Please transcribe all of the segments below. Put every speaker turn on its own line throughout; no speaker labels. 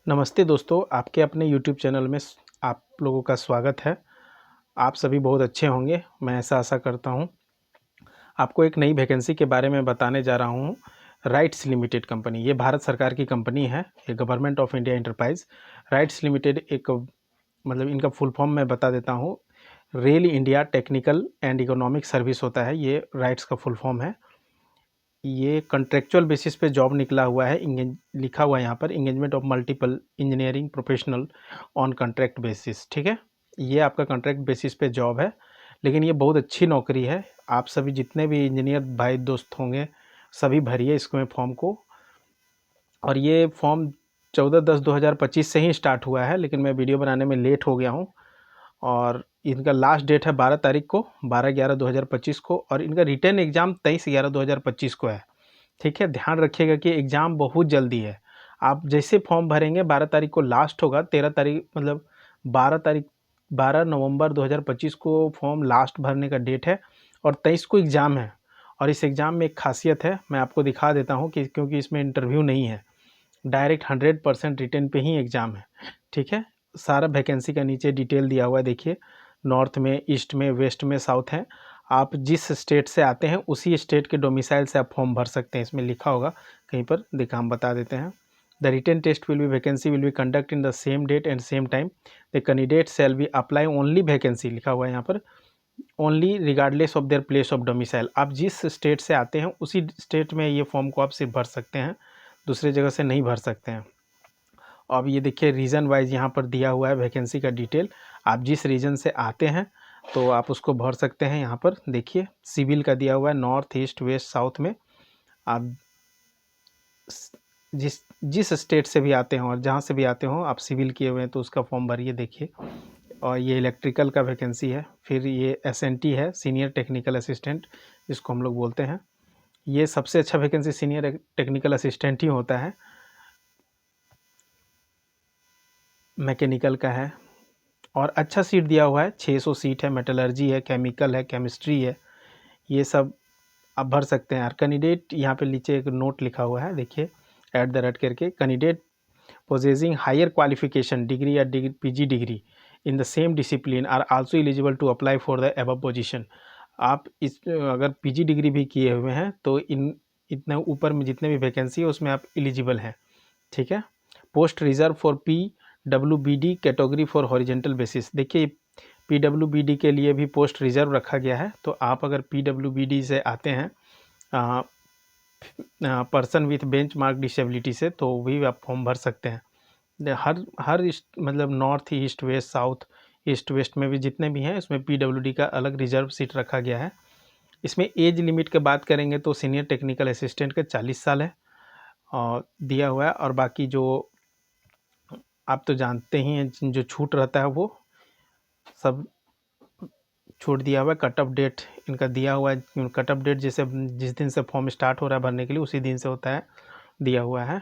नमस्ते दोस्तों, आपके अपने YouTube चैनल में आप लोगों का स्वागत है। आप सभी बहुत अच्छे होंगे, मैं ऐसा आशा करता हूँ। आपको एक नई वैकेंसी के बारे में बताने जा रहा हूँ। राइट्स लिमिटेड कंपनी, ये भारत सरकार की कंपनी है, ये government of India enterprise. Rights limited एक मतलब इनका फुल फॉर्म मैं बता देता हूँ। Rail India technical and economic service होता है, ये राइट्स का फुल फॉर्म है। ये कॉन्ट्रेक्चुअल बेसिस पे जॉब निकला हुआ है, लिखा हुआ है यहाँ पर engagement of multiple engineering professional on contract basis. ठीक है, ये आपका कॉन्ट्रैक्ट बेसिस पे जॉब है, लेकिन ये बहुत अच्छी नौकरी है। आप सभी जितने भी इंजीनियर भाई दोस्त होंगे सभी भरिए इसमें फॉर्म को। और ये फॉर्म 14/10/2025 से ही स्टार्ट हुआ है, लेकिन मैं वीडियो बनाने में लेट हो गया हूँ। और इनका लास्ट डेट है 12 तारीख को, 12/11/2025 को, और इनका रिटर्न एग्ज़ाम 23/11/2025 को है। ठीक है, ध्यान रखिएगा कि एग्ज़ाम बहुत जल्दी है। आप जैसे फॉर्म भरेंगे 12 तारीख को लास्ट होगा, 13 तारीख मतलब 12 नवंबर 2025 को फॉर्म लास्ट भरने का डेट है, और 23 को एग्ज़ाम है। और इस एग्ज़ाम में एक खासियत है, मैं आपको दिखा देता हूँ कि क्योंकि इसमें इंटरव्यू नहीं है, डायरेक्ट 100% रिटन पे ही एग्ज़ाम है। ठीक है, सारा वैकेंसी का नीचे डिटेल दिया हुआ है, देखिए। नॉर्थ में, ईस्ट में, वेस्ट में, साउथ है। आप जिस स्टेट से आते हैं उसी स्टेट के डोमिसाइल से आप फॉर्म भर सकते हैं, इसमें लिखा होगा कहीं पर, देखा हम बता देते हैं। The written test will be vacancy will be conduct in the same date and same time. The candidate shall be apply only vacancy, लिखा हुआ है यहाँ पर, only regardless of their place of domicile. आप जिस स्टेट से आते हैं उसी स्टेट में ये फॉर्म को आप सिर्फ भर सकते हैं, दूसरे जगह से नहीं भर सकते हैं। अब ये देखिए रीजन वाइज यहाँ पर दिया हुआ है वैकेंसी का डिटेल। आप जिस रीजन से आते हैं तो आप उसको भर सकते हैं। यहाँ पर देखिए सिविल का दिया हुआ है, नॉर्थ ईस्ट वेस्ट साउथ में। आप जिस जिस स्टेट से भी आते हों और जहाँ से भी आते हों, आप सिविल किए हुए हैं तो उसका फॉर्म भरिए, देखिए। और ये इलेक्ट्रिकल का वैकेंसी है। फिर ये SNT है, सीनियर टेक्निकल असिस्टेंट, जिसको हम लोग बोलते हैं। ये सबसे अच्छा वैकेंसी सीनियर टेक्निकल असिस्टेंट ही होता है। मैकेनिकल का है और अच्छा सीट दिया हुआ है, 600 सीट है। मेटलर्जी है, केमिकल है, केमिस्ट्री है, ये सब आप भर सकते हैं। और कैंडिडेट, यहाँ पे नीचे एक नोट लिखा हुआ है, देखिए, @ करके, candidate possessing higher qualification degree या PG degree in the same discipline are also eligible to apply for the above position. आप इस अगर PG डिग्री भी किए हुए हैं तो इतने ऊपर में जितने भी वैकेंसी है उसमें आप एलिजिबल हैं। ठीक है, post reserve for PWBD category for horizontal basis. देखिए PWBD के लिए भी पोस्ट रिजर्व रखा गया है, तो आप अगर PWBD से आते हैं, person with bench mark disability से, तो भी आप फॉर्म भर सकते हैं। हर मतलब north east west south east west में भी जितने भी हैं, इसमें PWD का अलग रिजर्व सीट रखा गया है। इसमें एज लिमिट की बात करेंगे तो सीनियर टेक्निकल असिस्टेंट का 40 साल है और दिया हुआ है। और बाकी जो आप तो जानते ही हैं, जो छूट रहता है वो सब छूट दिया हुआ है। कट ऑफ डेट इनका दिया हुआ है, कट ऑफ डेट जैसे जिस दिन से फॉर्म स्टार्ट हो रहा है भरने के लिए उसी दिन से होता है, दिया हुआ है।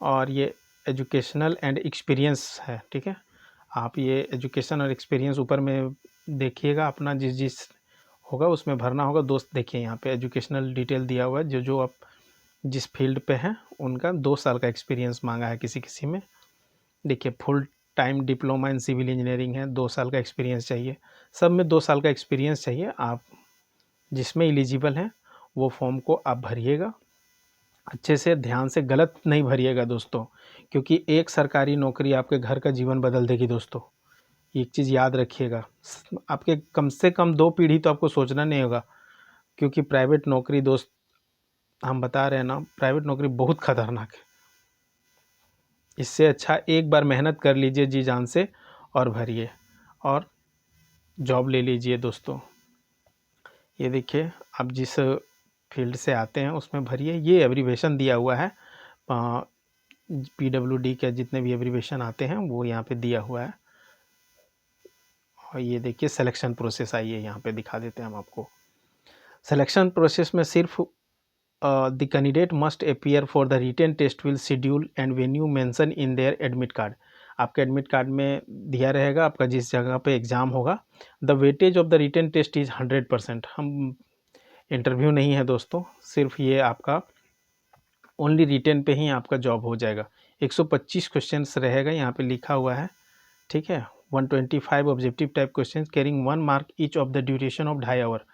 और ये एजुकेशनल एंड एक्सपीरियंस है। ठीक है, आप ये एजुकेशन और एक्सपीरियंस ऊपर में देखिएगा, अपना जिस जिस होगा उसमें भरना होगा। दोस्त देखिए यहाँ पे एजुकेशनल डिटेल दिया हुआ है, जो जो आप जिस फील्ड पे हैं उनका 2 साल का एक्सपीरियंस मांगा है किसी किसी में। देखिए full time diploma in civil engineering है, 2 साल का एक्सपीरियंस चाहिए, सब में 2 साल का एक्सपीरियंस चाहिए। आप जिसमें एलिजिबल हैं वो फॉर्म को आप भरिएगा अच्छे से, ध्यान से, गलत नहीं भरिएगा दोस्तों, क्योंकि एक सरकारी नौकरी आपके घर का जीवन बदल देगी दोस्तों। एक चीज़ याद रखिएगा, आपके कम से कम 2 पीढ़ी तो आपको सोचना नहीं होगा, क्योंकि प्राइवेट नौकरी दोस्त, हम बता रहे हैं ना, प्राइवेट नौकरी बहुत खतरनाक है। इससे अच्छा एक बार मेहनत कर लीजिए जी जान से और भरिए और जॉब ले लीजिए दोस्तों। ये देखिए, आप जिस फील्ड से आते हैं उसमें भरिए। ये एब्रीवेशन दिया हुआ है, PWD के जितने भी एब्रीवेशन आते हैं वो यहाँ पे दिया हुआ है। और ये देखिए सिलेक्शन प्रोसेस, आइए यहाँ पे दिखा देते हैं हम आपको। सिलेक्शन प्रोसेस में सिर्फ the candidate must appear for the written test will schedule and venue mention in their admit card. आपके एडमिट कार्ड में दिया रहेगा आपका जिस जगह पे एग्ज़ाम होगा। The weightage of the written test is 100%। हम इंटरव्यू नहीं है दोस्तों, सिर्फ ये आपका ओनली रिटेन पे ही आपका जॉब हो जाएगा। 125 क्वेश्चंस रहेगा, यहाँ पे लिखा हुआ है, ठीक है। 125 objective type question carrying 1 mark each of the duration of 2.5 hour.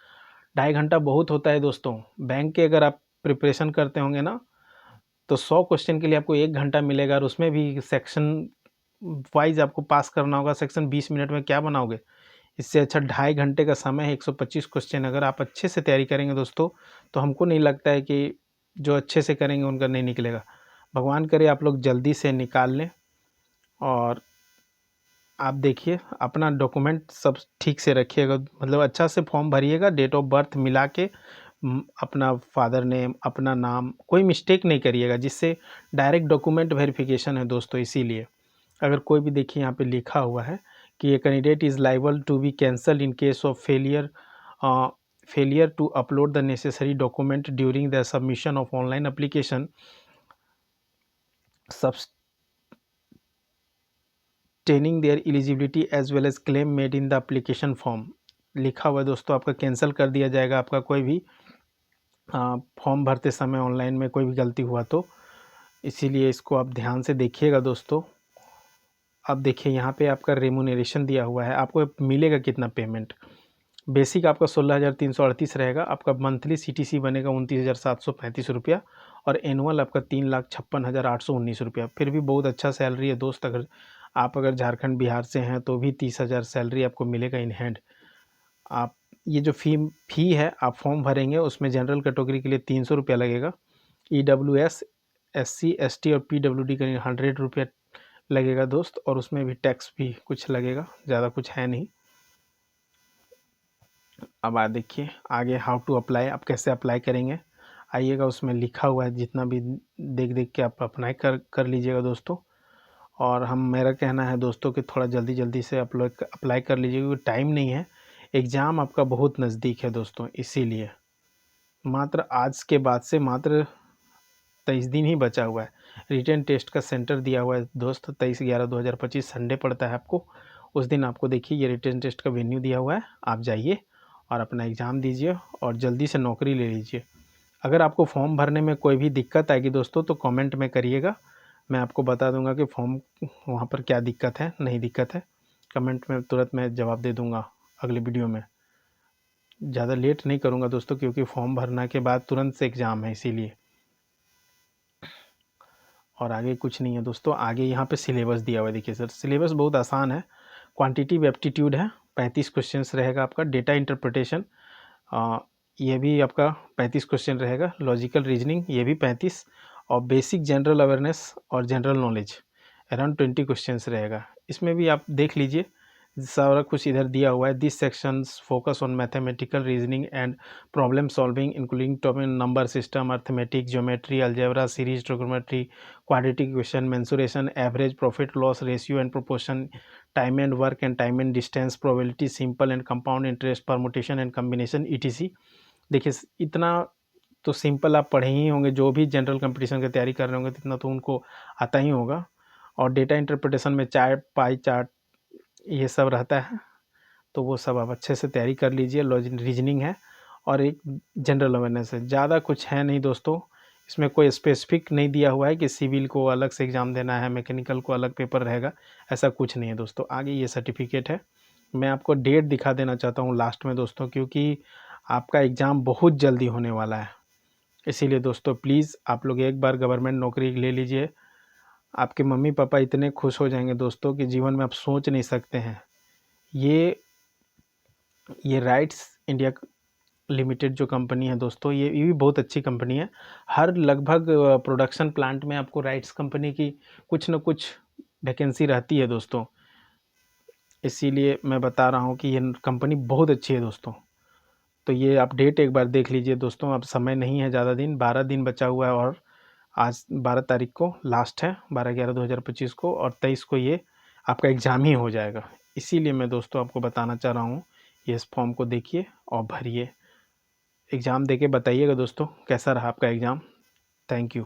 2.5 घंटा बहुत होता है दोस्तों। बैंक के अगर आप प्रिपरेशन करते होंगे ना, तो 100 क्वेश्चन के लिए आपको 1 घंटा मिलेगा, और उसमें भी सेक्शन वाइज आपको पास करना होगा। सेक्शन 20 मिनट में क्या बनाओगे? इससे अच्छा 2.5 घंटे का समय है, 125 क्वेश्चन अगर आप अच्छे से तैयारी करेंगे दोस्तों, तो हमको नहीं लगता है कि जो अच्छे से करेंगे उनका नहीं निकलेगा। भगवान करे आप लोग जल्दी से निकाल लें। और आप देखिए अपना डॉक्यूमेंट सब ठीक से रखिएगा, मतलब अच्छा से फॉर्म भरिएगा, डेट ऑफ बर्थ मिला के, अपना फादर नेम, अपना नाम, कोई मिस्टेक नहीं करिएगा, जिससे डायरेक्ट डॉक्यूमेंट वेरिफिकेशन है दोस्तों। इसीलिए अगर कोई भी देखिए यहाँ पे लिखा हुआ है कि ये candidate is liable to be cancel in case of failure to upload the necessary document during the submission of online application substantiating their eligibility as well as claim made in the application form. लिखा हुआ है दोस्तों, आपका cancel कर दिया जाएगा, आपका कोई भी फॉर्म भरते समय ऑनलाइन में कोई भी गलती हुआ तो। इसीलिए इसको आप ध्यान से देखिएगा दोस्तों। अब देखिए यहाँ पे आपका रेमुनरेशन दिया हुआ है, आपको मिलेगा कितना पेमेंट। बेसिक आपका 16,338 रहेगा, आपका मंथली CTC बनेगा 29,735 रुपया, और एनुअल आपका 3,56,819 रुपया। फिर भी बहुत अच्छा सैलरी है दोस्त। अगर झारखंड बिहार से हैं तो भी 30,000 सैलरी आपको मिलेगा इन हैंड। आप ये जो फ़ी है आप फॉर्म भरेंगे, उसमें जनरल कैटेगरी के लिए 300 रुपया लगेगा, EWS SC ST और PWD का 100 रुपया लगेगा दोस्त, और उसमें भी टैक्स भी कुछ लगेगा, ज़्यादा कुछ है नहीं। अब आ देखिए आगे हाउ टू अप्लाई, आप कैसे अप्लाई करेंगे आइएगा, उसमें लिखा हुआ है, जितना भी देख के आप अप्लाई कर लीजिएगा दोस्तों। और मेरा कहना है दोस्तों कि थोड़ा जल्दी से अप्लाई कर लीजिएगा, क्योंकि टाइम नहीं है, एग्ज़ाम आपका बहुत नज़दीक है दोस्तों। इसीलिए मात्र आज के बाद से मात्र 23 दिन ही बचा हुआ है। रिटन टेस्ट का सेंटर दिया हुआ है दोस्त, 23/11/2025 संडे पड़ता है आपको। उस दिन आपको देखिए ये रिटन टेस्ट का वेन्यू दिया हुआ है, आप जाइए और अपना एग्ज़ाम दीजिए और जल्दी से नौकरी ले लीजिए। अगर आपको फॉर्म भरने में कोई भी दिक्कत आएगी दोस्तों, तो कमेंट में करिएगा, मैं आपको बता दूंगा कि फॉर्म वहाँ पर क्या दिक्कत है, नहीं दिक्कत है। कमेंट में तुरंत मैं जवाब दे दूंगा अगले वीडियो में। ज़्यादा लेट नहीं करूँगा दोस्तों, क्योंकि फॉर्म भरने के बाद तुरंत से एग्ज़ाम है, इसीलिए। और आगे कुछ नहीं है दोस्तों। आगे यहाँ पे सिलेबस दिया हुआ है, देखिए सर सिलेबस बहुत आसान है। क्वांटिटेटिव एप्टीट्यूड है, 35 क्वेश्चंस रहेगा आपका। डेटा इंटरप्रिटेशन ये भी आपका 35 क्वेश्चन रहेगा। लॉजिकल रीजनिंग ये भी 35, और बेसिक जनरल अवेयरनेस और जनरल नॉलेज अराउंड 20 क्वेश्चंस रहेगा। इसमें भी आप देख लीजिए सारा कुछ इधर दिया हुआ है। This sections focus on mathematical reasoning and problem solving including topic number system, arithmetic, geometry, algebra, series, trigonometry, quadratic equation, mensuration, average, profit loss ratio and proportion, time and work and time and distance, probability, simple and compound interest, permutation and combination, ETC। देखिए इतना तो simple आप पढ़े ही होंगे, जो भी general competition की तैयारी कर रहे होंगे इतना तो उनको आता ही होगा। और डेटा इंटरप्रिटेशन में चार्ट, पाई चार्ट, ये सब रहता है, तो वो सब आप अच्छे से तैयारी कर लीजिए। रीजनिंग है और एक जनरल अवेयरनेस है, ज़्यादा कुछ है नहीं दोस्तों। इसमें कोई स्पेसिफिक नहीं दिया हुआ है कि सिविल को अलग से एग्ज़ाम देना है, मैकेनिकल को अलग पेपर रहेगा, ऐसा कुछ नहीं है दोस्तों। आगे ये सर्टिफिकेट है, मैं आपको डेट दिखा देना चाहता हूँ लास्ट में दोस्तों, क्योंकि आपका एग्ज़ाम बहुत जल्दी होने वाला है। इसीलिए दोस्तों प्लीज़ आप लोग एक बार गवर्नमेंट नौकरी ले लीजिए, आपके मम्मी पापा इतने खुश हो जाएंगे दोस्तों कि जीवन में आप सोच नहीं सकते हैं। ये राइट्स इंडिया लिमिटेड जो कंपनी है दोस्तों, ये भी बहुत अच्छी कंपनी है। हर लगभग प्रोडक्शन प्लांट में आपको राइट्स कंपनी की कुछ न कुछ वैकेंसी रहती है दोस्तों। इसीलिए मैं बता रहा हूँ कि ये कंपनी बहुत अच्छी है दोस्तों। तो ये आप डेट एक बार देख लीजिए दोस्तों। अब समय नहीं है ज़्यादा दिन, 12 दिन बचा हुआ है, और आज 12 तारीख को लास्ट है, 12/11/2025 को, और 23 को ये आपका एग्ज़ाम ही हो जाएगा। इसीलिए मैं दोस्तों आपको बताना चाह रहा हूँ, ये इस फॉर्म को देखिए और भरिए। एग्ज़ाम देके बताइएगा दोस्तों कैसा रहा आपका एग्ज़ाम। Thank you.